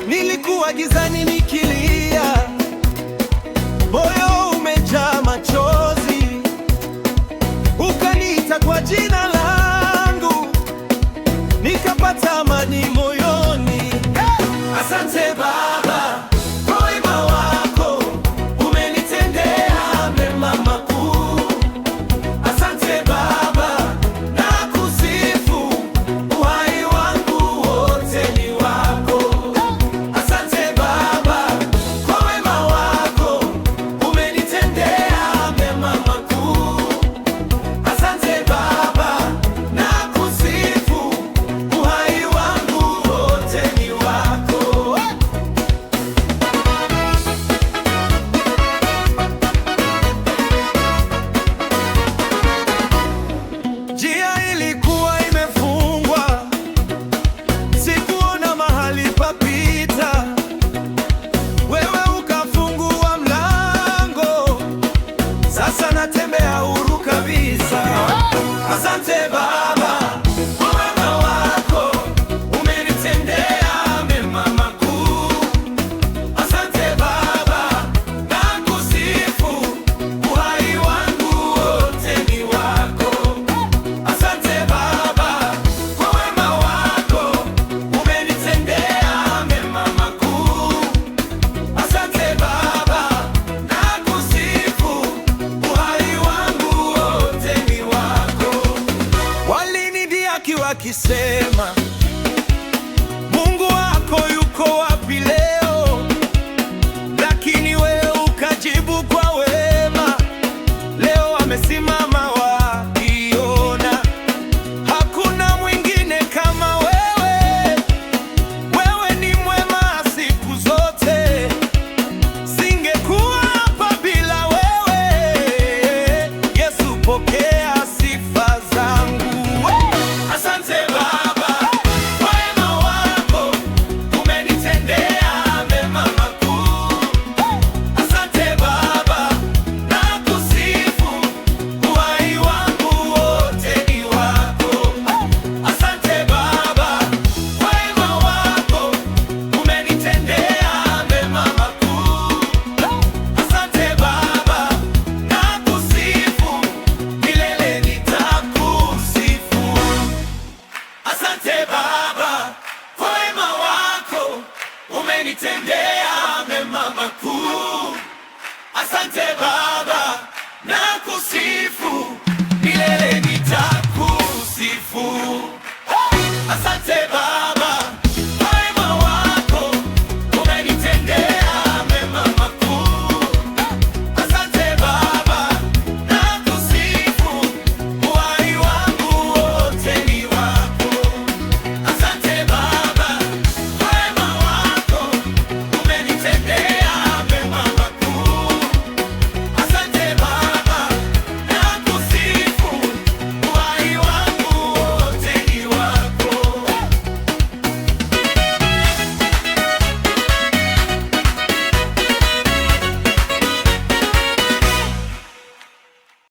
Nilikuwa gizani nikilia, moyo umejaa machozi, ukaniita kwa jina langu, nikapata amani moyoni. Asante Baba kwa wema wako, umenitendea mema makuu. Asante Baba, nakusifu, uhai wangu wote ni wako. Asante Baba kwa wema wako, umenitendea mema makuu. Asante Baba, nakusifu, uhai wangu wote ni wako. Njia ilikuwa imefungwa, sikuona mahali papita, wewe ukafungua mlango, sasa natembea huru kabisa. Asante Baba kwa wema wako, umenitendea mema makuu. Asante Baba, nakusifu, uhai wangu wote ni wako. Asante Baba kwa wema wako, umenitendea mema makuu. Asante Baba, nakusifu, uhai wangu wote ni wako. Walinidhihaki wakisema, Mungu wako yuko wapi leo? Lakini wewe ukajibu kwa wema, leo amesimama wakiona. Hakuna mwingine kama wewe, wewe ni mwema siku zote. Singekuwa hapa bila wewe, Yesu pokea sifa zangu. Asante Baba kwa wema wako, umenitendea mema makuu. Asante Baba, nakusifu, uhai wangu wote ni wako. Asante Baba kwa wema wako, umenitendea mema makuu. Asante Baba, nakusifu, milele nitakusifu. Asante Baba kwa wema wako, umenitendea mema makuu. Asante Baba, nakusifu.